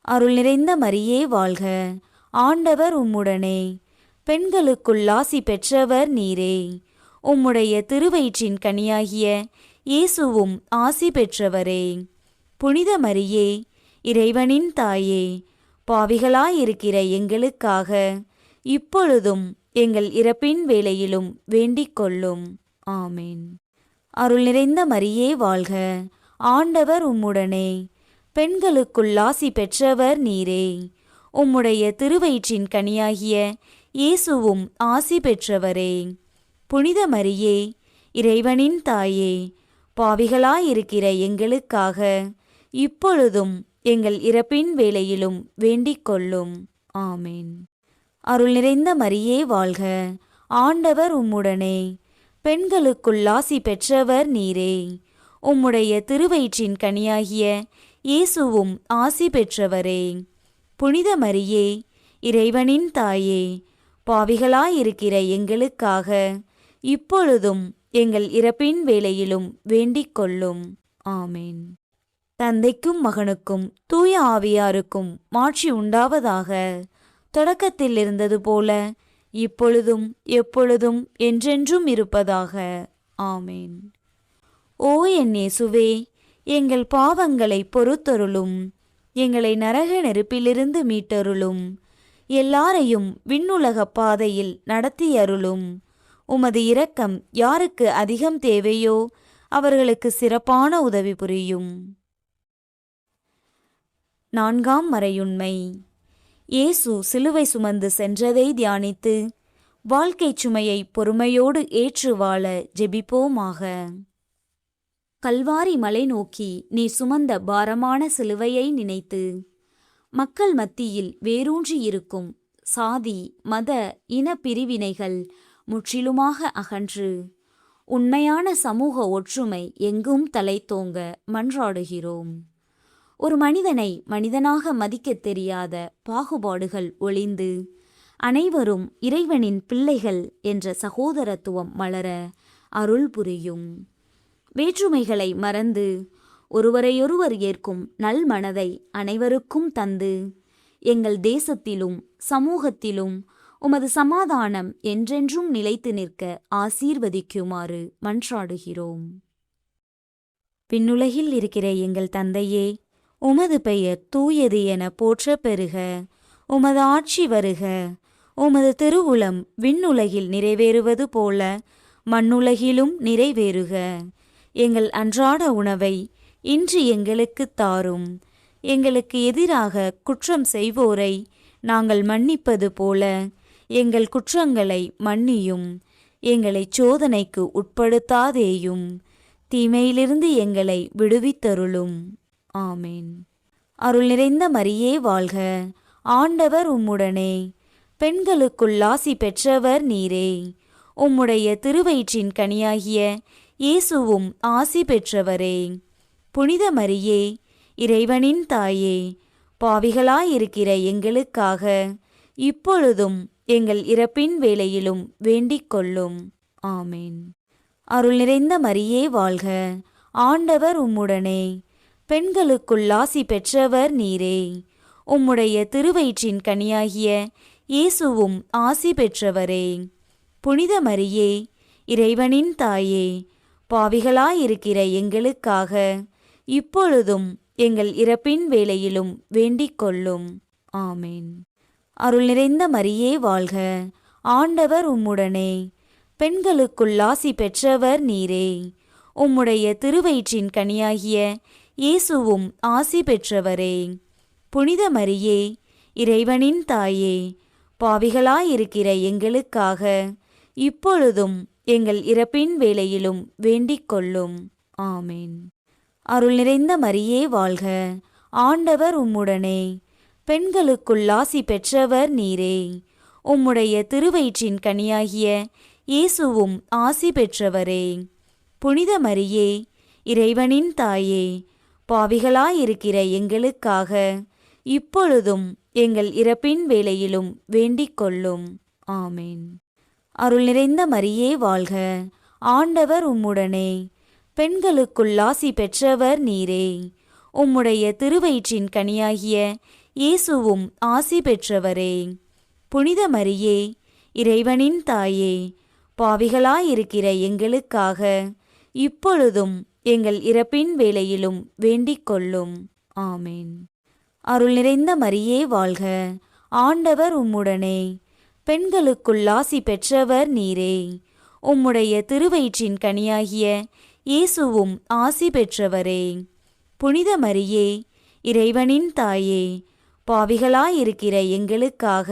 அருள் நிறைந்த மரியே வாழ்க, ஆண்டவர் உம்முடனே, பெண்களுக்குள் ஆசி பெற்றவர் நீரே. உம்முடைய திருவயிற்றின் கனியாகிய இயேசுவும் ஆசி பெற்றவரே. புனித மரியே, இறைவனின் தாயே, பாவிகளாயிருக்கிற எங்களுக்காக இப்பொழுதும் எங்கள் இறப்பின் வேளையிலும் வேண்டிக் கொள்ளும். ஆமேன். அருள் நிறைந்த மரியே வாழ்க, ஆண்டவர் உம்முடனே, பெண்களுக்குள் ஆசி பெற்றவர் நீரே. உம்முடைய திருவயிற்றின் கனியாகிய இயேசுவும் ஆசி பெற்றவரே. புனித மரியே, இறைவனின் தாயே, பாவிகளாயிருக்கிற எங்களுக்காக இப்பொழுதும் எங்கள் இறப்பின் வேளையிலும் வேண்டிக் கொள்ளும். ஆமேன். அருள் நிறைந்த மரியே வாழ்க, ஆண்டவர் உம்முடனே, பெண்களுக்குள் ஆசி பெற்றவர் நீரே. உம்முடைய திருவயிற்றின் கனியாகிய இயேசுவும் ஆசி பெற்றவரே. புனித மரியே, இறைவனின் தாயே, பாவிகளாயிருக்கிற எங்களுக்காக இப்பொழுதும் எங்கள் இறப்பின் வேளையிலும் வேண்டிக் கொள்ளும். ஆமேன். தந்தைக்கும் மகனுக்கும் தூய ஆவியாருக்கும் மாட்சி உண்டாவதாக. தொடக்கத்தில் இருந்தது போல இப்பொழுதும் எப்பொழுதும் என்றென்றும் இருப்பதாக. ஆமேன். ஓ என் இயேசுவே, எங்கள் பாவங்களை பொறுத்தருளும், எங்களை நரக நெருப்பிலிருந்து மீட்டருளும், எல்லாரையும் விண்ணுலக பாதையில் நடத்தியருளும். உமது இரக்கம் யாருக்கு அதிகம் தேவையோ அவர்களுக்கு சிறப்பான உதவி புரியும். 4ஆம் மறையுண்மை. இயேசு சிலுவை சுமந்து சென்றதை தியானித்து வாழ்க்கைச் சுமையை பொறுமையோடு ஏற்று வாழ ஜெபிப்போமாக. கல்வாரி மலை நோக்கி நீ சுமந்த பாரமான சிலுவையை நினைத்து மக்கள் மத்தியில் வேரூன்றி இருக்கும் சாதி, மத, இன பிரிவினைகள் முற்றிலுமாக அகன்று உண்மையான சமூக ஒற்றுமை எங்கும் தலைத்தோங்க மன்றாடுகிறோம். ஒரு மனிதனை மனிதனாக மதிக்கத் தெரியாத பாகுபாடுகள் ஒழிந்து அனைவரும் இறைவனின் பிள்ளைகள் என்ற சகோதரத்துவம் மலர அருள் புரியும். வேற்றுமைகளை மறந்து ஒருவரையொருவர் ஏற்கும் நல் மனதை அனைவருக்கும் தந்து எங்கள் தேசத்திலும் சமூகத்திலும் உமது சமாதானம் என்றென்றும் நிலைத்து நிற்க ஆசீர்வதிக்குமாறு மன்றாடுகிறோம். விண்ணுலகில் இருக்கிற எங்கள் தந்தையே, உமது பெயர் தூயது என போற்றப் பெறுக. உமது ஆட்சி வருக. உமது திருவுளம் விண்ணுலகில் நிறைவேறுவது போல மண்ணுலகிலும் நிறைவேறுக. எங்கள் அன்றாட உணவை இன்று எங்களுக்குத் தாரும். எங்களுக்கு எதிராக குற்றம் செய்வோரை நாங்கள் மன்னிப்பது போல எங்கள் குற்றங்களை மன்னியும். எங்களைச் சோதனைக்கு உட்படுத்தாதேயும், தீமையிலிருந்து எங்களை விடுவித்தருளும். ஆமேன். அருள் நிறைந்த மரியே வாழ்க, ஆண்டவர் உம்முடனே, பெண்களுக்குள் ஆசி பெற்றவர் நீரே. உம்முடைய திருவயிற்றின் கனியாகிய இயேசுவும் ஆசி பெற்றவரே. புனித மரியே, இறைவனின் தாயே, பாவிகளாயிருக்கிற எங்களுக்காக இப்பொழுதும் எங்கள் இறப்பின் வேளையிலும் வேண்டிக் கொள்ளும். ஆமேன். அருள் நிறைந்த மரியே வாழ்க, ஆண்டவர் உம்முடனே, பெண்களுக்குள் ஆசி பெற்றவர் நீரே. உம்முடைய திருவயிற்றின் கனியாகிய இயேசுவும் ஆசி பெற்றவரே. புனித மரியே, இறைவனின் தாயே, பாவிகளாயிருக்கிற எங்களுக்காக இப்பொழுதும் எங்கள் இறப்பின் வேளையிலும் வேண்டிக் கொள்ளும். ஆமேன். அருள் நிறைந்த மரியே வாழ்க, ஆண்டவர் உம்முடனே, பெண்களுக்குள் ஆசி பெற்றவர் நீரே. உம்முடைய திருவயிற்றின் கனியாகிய இயேசுவும் ஆசி பெற்றவரே. புனித மரியே, இறைவனின் தாயே, பாவிகளாயிருக்கிற எங்களுக்காக இப்பொழுதும் எங்கள் இறப்பின் வேளையிலும் வேண்டிக் கொள்ளும். ஆமேன். அருள் நிறைந்த மரியே வாழ்க, ஆண்டவர் உம்முடனே, பெண்களுக்குள் ஆசி பெற்றவர் நீரே. உம்முடைய திருவயிற்றின் கனியாகிய இயேசுவும் ஆசி பெற்றவரே. புனித மரியே, இறைவனின் தாயே, பாவிகளாயிருக்கிற எங்களுக்காக இப்பொழுதும் எங்கள் இறப்பின் வேளையிலும் வேண்டிக் கொள்ளும். ஆமேன். அருள் நிறைந்த மரியே வாழ்க, ஆண்டவர் உம்முடனே, பெண்களுக்குள் ஆசி பெற்றவர் நீரே. உம்முடைய திருவயிற்றின் கனியாகிய இயேசுவும் ஆசி பெற்றவரே. புனித மரியே, இறைவனின் தாயே, பாவிகளாயிருக்கிற எங்களுக்காக இப்பொழுதும் எங்கள் இறப்பின் வேளையிலும் வேண்டிக் கொள்ளும். ஆமேன். அருள் நிறைந்த மரியே வாழ்க, ஆண்டவர் உம்முடனே, பெண்களுக்குள் ஆசி பெற்றவர் நீரே. உம்முடைய திருவயிற்றின் கனியாகிய இயேசுவும் ஆசி பெற்றவரே. புனித மரியே, இறைவனின் தாயே, பாவிகளாயிருக்கிற எங்களுக்காக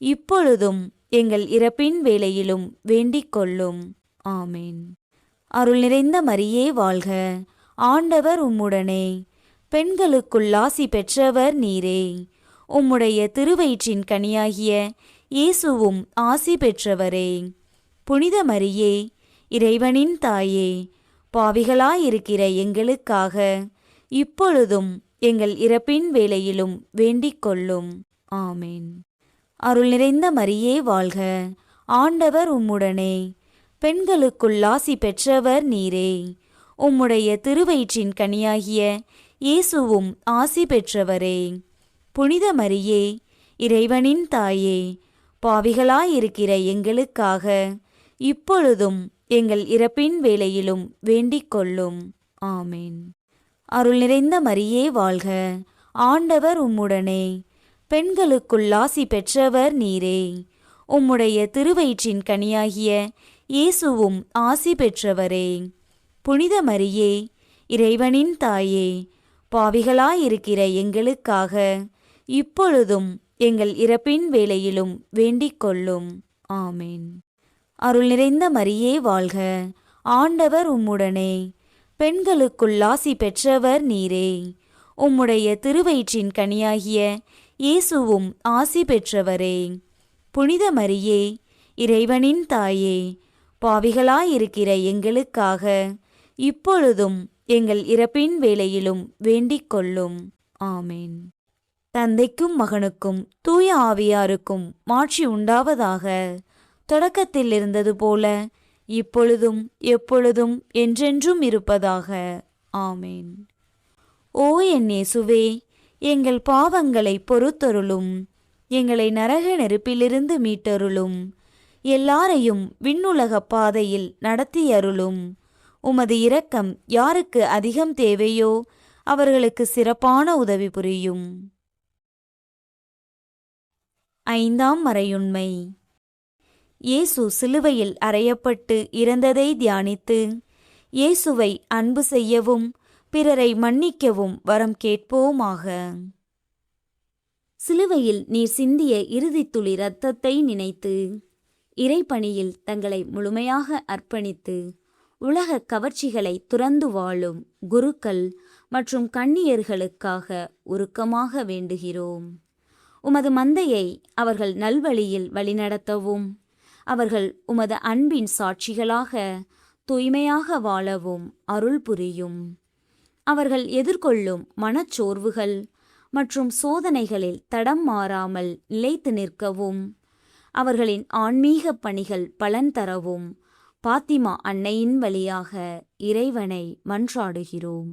இப்பொழுதும் எங்கள் இறப்பின் வேளையிலும் வேண்டிக் கொள்ளும். ஆமேன். அருள் நிறைந்த மரியே வாழ்க, ஆண்டவர் உம்முடனே, பெண்களுக்குள் ஆசி பெற்றவர் நீரே. உம்முடைய திருவயிற்றின் கனியாகிய இயேசுவும் ஆசி பெற்றவரே. புனித மரியே, இறைவனின் தாயே, பாவிகளாயிருக்கிற எங்களுக்காக இப்பொழுதும் எங்கள் இறப்பின் வேளையிலும் வேண்டிக் கொள்ளும். ஆமேன். அருள் நிறைந்த மரியே வாழ்க, ஆண்டவர் உம்முடனே, பெண்களுக்குள் ஆசி பெற்றவர் நீரே. உம்முடைய திருவயிற்றின் கனியாகிய இயேசுவும் ஆசி பெற்றவரே. புனித மரியே, இறைவனின் தாயே, பாவிகளாயிருக்கிற எங்களுக்காக இப்பொழுதும் எங்கள் இறப்பின் வேளையிலும் வேண்டிக் கொள்ளும். ஆமேன். அருள் நிறைந்த மரியே வாழ்க, ஆண்டவர் உம்முடனே, பெண்களுக்குள் ஆசி பெற்றவர் நீரே. உம்முடைய திருவயிற்றின் கனியாகிய இயேசுவும் ஆசி பெற்றவரே. புனித மரியே, இறைவனின் தாயே, பாவிகளாயிருக்கிற எங்களுக்காக இப்பொழுதும் எங்கள் இறப்பின் வேளையிலும் வேண்டிக் கொள்ளும். ஆமேன். அருள் நிறைந்த மரியே வாழ்க, ஆண்டவர் உம்முடனே, பெண்களுக்குள் ஆசி பெற்றவர் நீரே. உம்முடைய திருவயிற்றின் கனியாகிய இயேசுவும் ஆசி பெற்றவரே. புனித மரியே, இறைவனின் தாயே, பாவிகளாயிருக்கிற எங்களுக்காக இப்பொழுதும் எங்கள் இறப்பின் வேளையிலும் வேண்டிக் கொள்ளும். ஆமேன். தந்தைக்கும் மகனுக்கும் தூய ஆவியாருக்கும் மாட்சி உண்டாவதாக. தொடக்கத்தில் இருந்தது போல இப்பொழுதும் எப்பொழுதும் என்றென்றும் இருப்பதாக. ஆமேன். ஓ என் இயேசுவே, எங்கள் பாவங்களை பொறுத்தருளும், எங்களை நரக நெருப்பிலிருந்து மீட்டருளும், எல்லாரையும் விண்ணுலக பாதையில் நடத்தியருளும். உமது இரக்கம் யாருக்கு அதிகம் தேவையோ அவர்களுக்கு சிறப்பான உதவி புரியும். 5ஆம் மறையுண்மை. இயேசு சிலுவையில் அறையப்பட்டு இறந்ததை தியானித்து இயேசுவை அன்பு செய்யவும் பிறரை மன்னிக்கவும் வரம் கேட்போமாக. சிலுவையில் நீர் சிந்திய இறுதித் துளி இரத்தத்தை நினைத்து இறைப்பணியில் தங்களை முழுமையாக அர்ப்பணித்து உலக கவர்ச்சிகளை துறந்து வாழும் குருக்கள் மற்றும் கன்னியர்களுக்காக உருக்கமாக வேண்டுகிறோம். உமது மந்தையை அவர்கள் நல்வழியில் வழிநடத்தவும் அவர்கள் உமது அன்பின் சாட்சிகளாக தூய்மையாக வாழவும் அருள் புரியும். அவர்கள் எதிர்கொள்ளும் மனச்சோர்வுகள் மற்றும் சோதனைகளில் தடம் மாறாமல் நிலைத்து நிற்கவும் அவர்களின் ஆன்மீக பணிகள் பலன் தரவும் பாத்திமா அன்னையின் வழியாக இறைவனை மன்றாடுகிறோம்.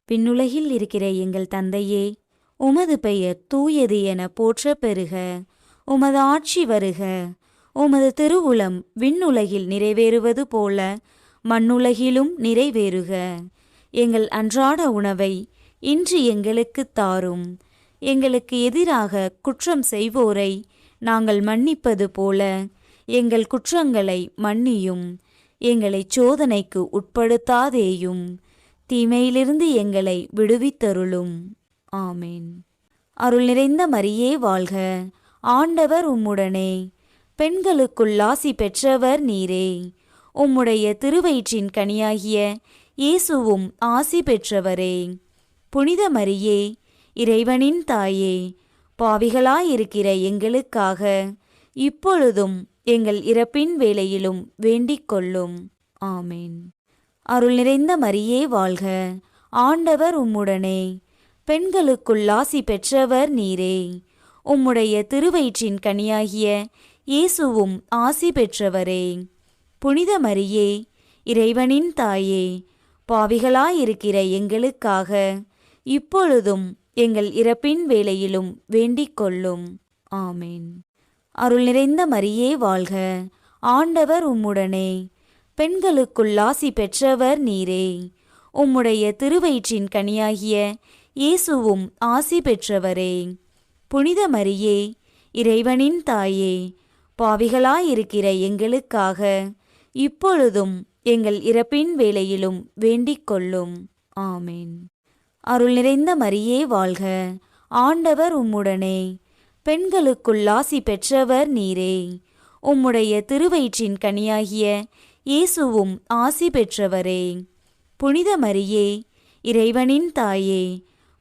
விண்ணுலகில் இருக்கிற எங்கள் தந்தையே, உமது பெயர் தூயது என போற்ற பெறுக. உமது ஆட்சி வருக. உமது திருவுளம் விண்ணுலகில் நிறைவேறுவது போல மண்ணுலகிலும் நிறைவேறுக. எங்கள் அன்றாட உணவை இன்று எங்களுக்கு தாரும். எங்களுக்கு எதிராக குற்றம் செய்வோரை நாங்கள் மன்னிப்பது போல எங்கள் குற்றங்களை மன்னியும். எங்களை சோதனைக்கு உட்படுத்தாதேயும், தீமையிலிருந்து எங்களை விடுவித்தருளும். ஆமேன். அருள் நிறைந்த மரியே வாழ்க, ஆண்டவர் உம்முடனே, பெண்களுக்குள் ஆசி பெற்றவர் நீரே. உம்முடைய திருவயிற்றின் கனியாகிய இயேசுவும் ஆசி பெற்றவரே. புனித மரியே, இறைவனின் தாயே, பாவிகளாயிருக்கிற எங்களுக்காக இப்பொழுதும் எங்கள் இறப்பின் வேளையிலும் வேண்டிக் கொள்ளும். ஆமேன். அருள் நிறைந்த மரியே வாழ்க, ஆண்டவர் உம்முடனே, பெண்களுக்குள் ஆசி பெற்றவர் நீரே. உம்முடைய திருவயிற்றின் கனியாகிய இயேசுவும் ஆசி பெற்றவரே. புனித மரியே, இறைவனின் தாயே, பாவிகளாயிருக்கிற எங்களுக்காக இப்பொழுதும் எங்கள் இறப்பின் வேளையிலும் வேண்டிக் கொள்ளும். ஆமேன். அருள் நிறைந்த மரியே வாழ்க, ஆண்டவர் உம்முடனே, பெண்களுக்குள் ஆசி பெற்றவர் நீரே. உம்முடைய திருவயிற்றின் கனியாகிய இயேசுவும் ஆசி பெற்றவரே. புனித மரியே, இறைவனின் தாயே, பாவிகளாயிருக்கிற எங்களுக்காக இப்பொழுதும் எங்கள் இறப்பின் வேளையிலும் வேண்டிக் கொள்ளும். ஆமேன். அருள் நிறைந்த மரியே வாழ்க, ஆண்டவர் உம்முடனே, பெண்களுக்குள் ஆசி பெற்றவர் நீரே. உம்முடைய திருவயிற்றின் கனியாகிய இயேசுவும் ஆசி பெற்றவரே. புனித மரியே, இறைவனின் தாயே,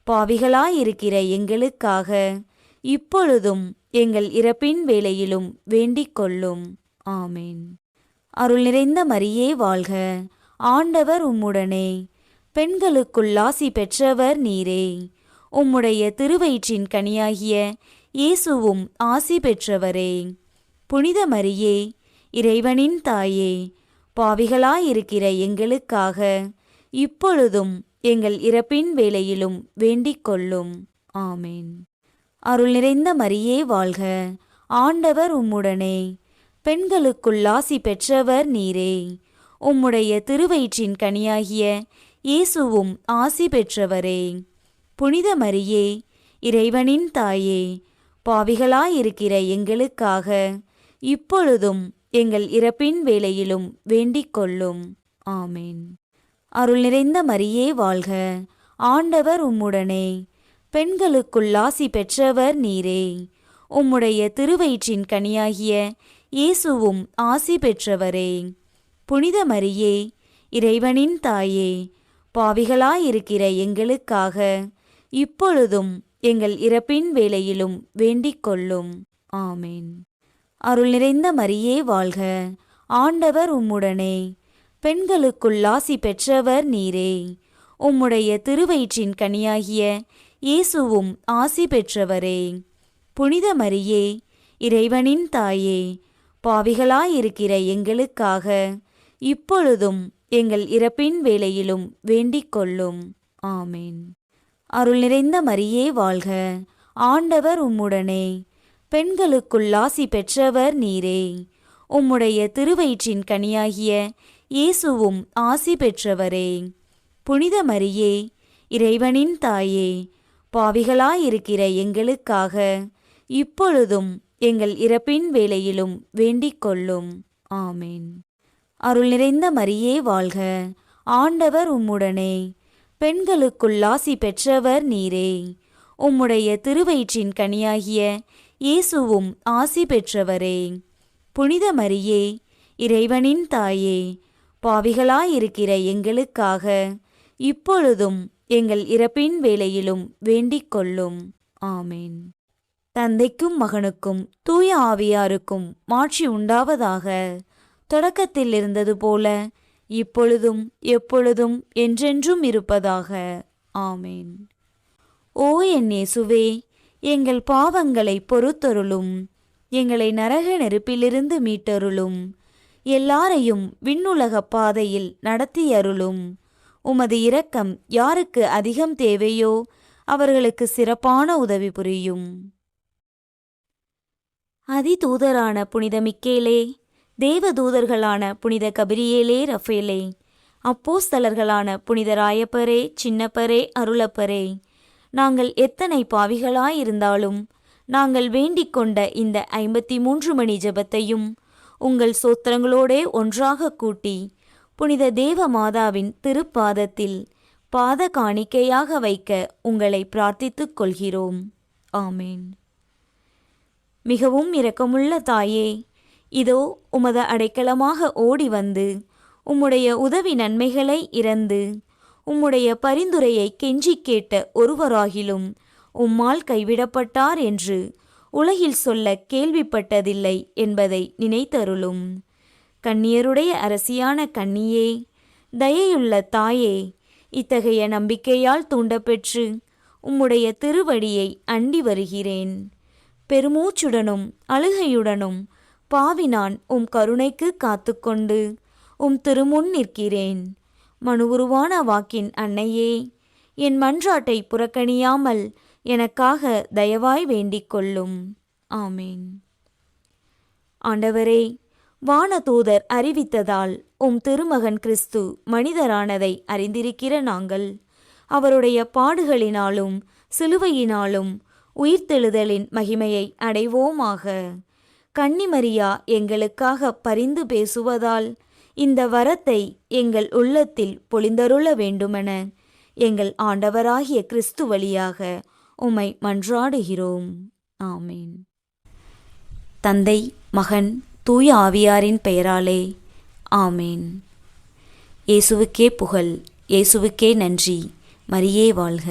பாவிகளாயிருக்கிற எங்களுக்காக இப்பொழுதும் எங்கள் இறப்பின் வேளையிலும் வேண்டிக் கொள்ளும். ஆமேன். அருள் நிறைந்த மரியே வாழ்க, ஆண்டவர் உம்முடனே, பெண்களுக்குள் ஆசி பெற்றவர் நீரே. உம்முடைய திருவயிற்றின் கனியாகிய இயேசுவும் ஆசி பெற்றவரே. புனித மரியே, இறைவனின் தாயே, பாவிகளாயிருக்கிற எங்களுக்காக இப்பொழுதும் எங்கள் இறப்பின் வேளையிலும் வேண்டிக் கொள்ளும். ஆமேன். அருள் நிறைந்த மரியே வாழ்க, ஆண்டவர் உம்முடனே, பெண்களுக்குள் ஆசி பெற்றவர் நீரே. உம்முடைய திருவயிற்றின் கனியாகிய இயேசுவும் ஆசி பெற்றவரே. புனித மரியே, இறைவனின் தாயே, பாவிகளாயிருக்கிற எங்களுக்காக இப்பொழுதும் எங்கள் இறப்பின் வேளையிலும் வேண்டிக் கொள்ளும். ஆமேன். அருள் நிறைந்த மரியே வாழ்க, ஆண்டவர் உம்முடனே, பெண்களுக்குள் ஆசி பெற்றவர் நீரே. உம்முடைய திருவயிற்றின் கனியாகிய இயேசுவும் ஆசி பெற்றவரே. புனித மரியே, இறைவனின் தாயே, பாவிகளாயிருக்கிற எங்களுக்காக இப்பொழுதும் எங்கள் இறப்பின் வேளையிலும் வேண்டிக் கொள்ளும். ஆமேன். அருள் நிறைந்த மரியே வாழ்க, ஆண்டவர் உம்முடனே, பெண்களுக்குள் ஆசி பெற்றவர் நீரே. உம்முடைய திருவயிற்றின் கனியாகிய இயேசுவும் ஆசி பெற்றவரே. புனித மரியே, இறைவனின் தாயே, பாவிகளாயிருக்கிற எங்களுக்காக இப்பொழுதும் எங்கள் இறப்பின் வேளையிலும் வேண்டிக் கொள்ளும். ஆமேன். அருள் நிறைந்த மரியே வாழ்க, ஆண்டவர் உம்முடனே, பெண்களுக்குள் ஆசி பெற்றவர் நீரே. உம்முடைய திருவயிற்றின் கனியாகிய இயேசுவும் ஆசி பெற்றவரே. புனித மரியே, இறைவனின் தாயே, பாவிகளாயிருக்கிற எங்களுக்காக இப்பொழுதும் எங்கள் இறப்பின் வேளையிலும் வேண்டிக் கொள்ளும். ஆமேன். அருள் நிறைந்த மரியே வாழ்க, ஆண்டவர் உம்முடனே, பெண்களுக்குள் ஆசி பெற்றவர் நீரே. உம்முடைய திருவயிற்றின் கனியாகிய இயேசுவும் ஆசி பெற்றவரே. புனித மரியே, இறைவனின் தாயே, பாவிகளாயிருக்கிற எங்களுக்காக இப்பொழுதும் எங்கள் இறப்பின் வேளையிலும் வேண்டிக் கொள்ளும். ஆமேன். தந்தைக்கும் மகனுக்கும் தூய ஆவியாருக்கும் மாட்சி உண்டாவதாக. தொடக்கத்தில் இருந்தது போல இப்பொழுதும் எப்பொழுதும் என்றென்றும் இருப்பதாக. ஆமேன். ஓ என் இயேசுவே, எங்கள் பாவங்களை பொறுத்தருளும், எங்களை நரக நெருப்பிலிருந்து மீட்டருளும், எல்லாரையும் விண்ணுலக பாதையில் நடத்தியருளும். உமது இரக்கம் யாருக்கு அதிகம் தேவையோ அவர்களுக்கு சிறப்பான உதவி புரியும். அதிதூதரான புனித மிக்கேலே, தேவதூதர்களான புனித கபிரியேலே, ரஃபேலே, அப்போஸ்தலர்களான புனித ராயப்பரே, சின்னப்பரே, அருளப்பரே, நாங்கள் எத்தனை பாவிகளாயிருந்தாலும் நாங்கள் வேண்டிக் கொண்ட இந்த 53 மணி ஜெபத்தையும் உங்கள் சோத்திரங்களோடே ஒன்றாக கூட்டி புனித தேவ மாதாவின் திருப்பாதத்தில் பாத காணிக்கையாக வைக்க உங்களை பிரார்த்தித்துக் கொள்கிறோம். ஆமேன். மிகவும் இரக்கமுள்ள தாயே, இதோ உமது அடைக்கலமாக ஓடி வந்து உம்முடைய உதவி நன்மைகளை இறந்து உம்முடைய பரிந்துரையை கெஞ்சி கேட்ட ஒருவராகிலும் உம்மால் கைவிடப்பட்டார் என்று உலகில் சொல்ல கேள்விப்பட்டதில்லை என்பதை நினைத்தருளும். கன்னியருடைய அரசியான கன்னியே, தயையுள்ள தாயே, இத்தகைய நம்பிக்கையால் தூண்டப்பெற்று உம்முடைய திருவடியை அண்டி வருகிறேன். பெருமூச்சுடனும் அழுகையுடனும் பாவி நான் உம் கருணைக்கு காத்துக்கொண்டு உம் திருமுன் நிற்கிறேன். மனுவுருவான வாக்கின் அன்னையே, என் மன்றாட்டை புறக்கணியாமல் எனக்காக தயவாய் வேண்டிக் கொள்ளும். ஆமேன். ஆண்டவரே, வானதூதர் அறிவித்ததால் உம் திருமகன் கிறிஸ்து மனிதரானதை அறிந்திருக்கிற நாங்கள் அவருடைய பாடுகளினாலும் சிலுவையினாலும் உயிர்த்தெழுதலின் மகிமையை அடைவோமாக. கன்னிமரியா எங்களுக்காக பரிந்து பேசுவதால் இந்த வரத்தை எங்கள் உள்ளத்தில் பொழிந்தருள வேண்டுமென எங்கள் ஆண்டவராகிய கிறிஸ்து வழியாக உம்மை மன்றாடுகிறோம். ஆமேன். தந்தை, மகன், தூய ஆவியாரின் பெயராலே ஆமேன். இயேசுவுக்கே புகழ், இயேசுவுக்கே நன்றி. மரியே வாழ்க.